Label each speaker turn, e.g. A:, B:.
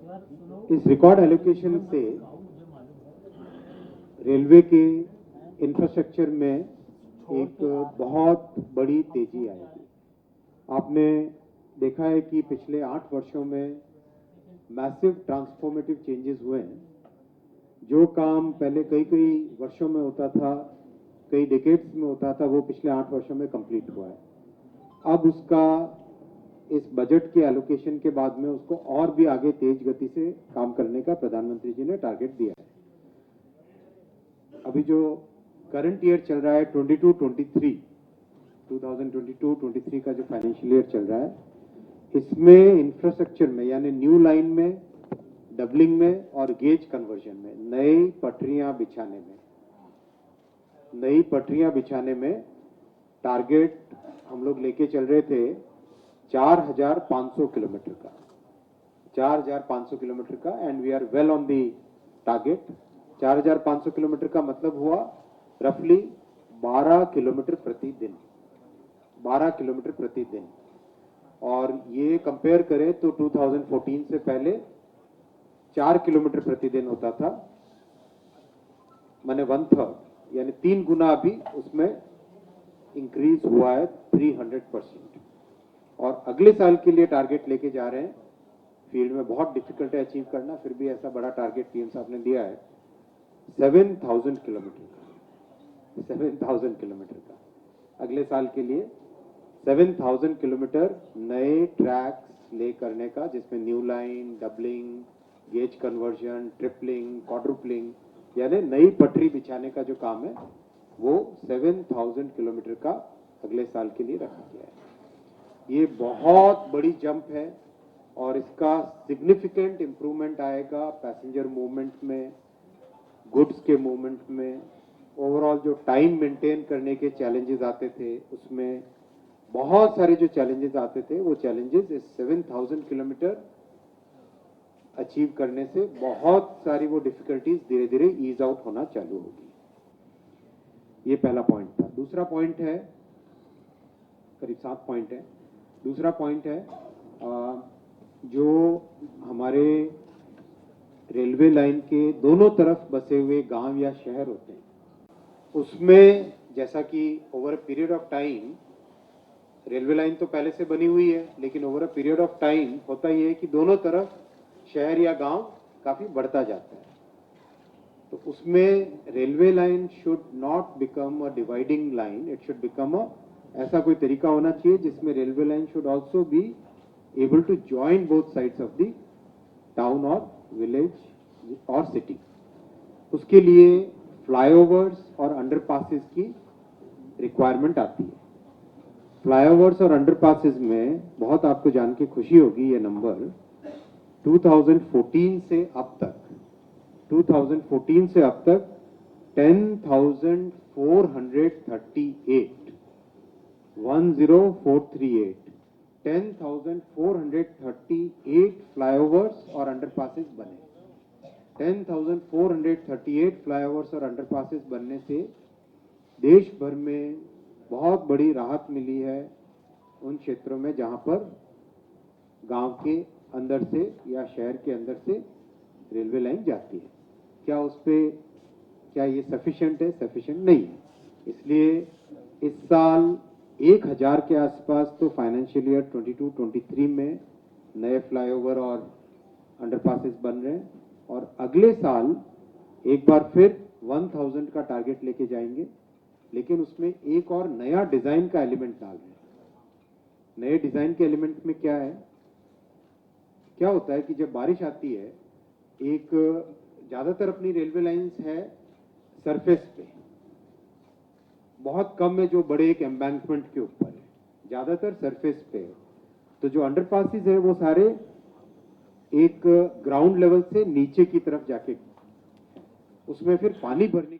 A: इस record allocation से railway के इंफ्रास्ट्रक्चर में एक बहुत बड़ी तेजी आएगी। आपने देखा है कि पिछले 8 वर्षों में मैसिव ट्रांसफॉर्मेटिव चेंजेस हुए हैं। जो काम पहले कई वर्षों में होता था, कई डिकेड्स में होता था, वो पिछले 8 वर्षों में कंप्लीट हुआ है। अब उसका इस बजट के एलोकेशन के बाद में उसको और भी आगे तेज गति से काम करने का प्रधानमंत्री जी ने टारगेट दिया है। अभी जो करंट ईयर चल रहा है 2022-23 का जो फाइनेंशियल ईयर चल रहा है, इसमें इंफ्रास्ट्रक्चर में यानी न्यू लाइन में, डबलिंग में और गेज कन्वर्जन में, नई पटरियां बिछाने में टारगेट हम लोग लेके चल रहे थे 4,500 किलोमीटर का, 4,500 किलोमीटर का, and we are well on the target. 4,500 kilometre का मतलब हुआ रफली 12 किलोमीटर प्रतिदिन, 12 किलोमीटर प्रतिदिन। और ये कंपेयर करें तो 2014 से पहले 4 किलोमीटर प्रतिदिन होता था, माने 1/3, यानी 3 गुना अभी उसमें इंक्रीज हुआ है 300%। और अगले साल के लिए टारगेट लेके जा रहे हैं। फील्ड में बहुत डिफिकल्ट है अचीव करना, फिर भी ऐसा बड़ा टारगेट पीएम साहब ने दिया है 7,000 किलोमीटर का, 7,000 किलोमीटर का अगले साल के लिए। 7,000 किलोमीटर नए ट्रैक्स ले करने का, जिसमें new line, doubling, gauge conversion, tripling, quadrupling यानी नई पटरी बिछाने का जो काम है वो 7,000 किलोमीटर का अगले साल के लिए रखा गया है। ये बहुत बड़ी जंप है और इसका सिग्निफिकेंट इंप्रूवमेंट आएगा पैसेंजर मूवमेंट में, गुड्स के मूवमेंट में। ओवरऑल जो टाइम मेंटेन करने के चैलेंजेस आते थे, उसमें बहुत सारे जो चैलेंजेस आते थे, वो चैलेंजेस इस 7,000 किलोमीटर अचीव करने से बहुत सारी वो डिफिकल्टीज धीरे धीरे ईज आउट होना चालू होगी। ये पहला पॉइंट था। दूसरा पॉइंट है, करीब 7 पॉइंट है। दूसरा पॉइंट है जो हमारे रेलवे लाइन के दोनों तरफ बसे हुए गांव या शहर होते हैं, उसमें जैसा कि over a period of time, railway line तो पहले से बनी हुई है, लेकिन over a period of time होता ही है कि दोनों तरफ शहर या गांव काफी बढ़ता जाता है। तो उसमें railway line should not become a dividing line, it should become a, ऐसा कोई तरीका होना चाहिए जिसमें railway line should also be able to join both sides of the town और विलेज और सिटी। उसके लिए फ्लाईओवर्स और अंडरपासेस की रिक्वायरमेंट आती है। फ्लाईओवर्स और अंडरपासेस में बहुत आपको जान के खुशी होगी, ये नंबर 2014 से अब तक 10,438 फ्लाईओवर्स और अंडरपासेस बने। 10,438 फ्लाईओवर्स और अंडरपासेस बनने से देश भर में बहुत बड़ी राहत मिली है उन क्षेत्रों में जहां पर गांव के अंदर से या शहर के अंदर से रेलवे लाइन जाती है। क्या ये सफिशिएंट है? सफिशिएंट नहीं है। इसलिए इस साल 1,000 के आसपास तो फाइनेंशियल ईयर 22-23 में नए फ्लाईओवर और अंडरपासेस बन रहे हैं, और अगले साल एक बार फिर 1,000 का टारगेट लेके जाएंगे, लेकिन उसमें एक और नया डिजाइन का एलिमेंट डाल रहे हैं। नए डिजाइन के एलिमेंट में क्या है? क्या होता है कि जब बारिश आती है, एक ज्यादातर अपनी रेलवे लाइंस है सरफेस पे, बहुत कम है जो बड़े एक एम्बैंकमेंट के ऊपर है, ज्यादातर सरफेस पे है। तो जो अंडरपासेस है वो सारे एक ग्राउंड लेवल से नीचे की तरफ जाके, उसमें फिर पानी भरने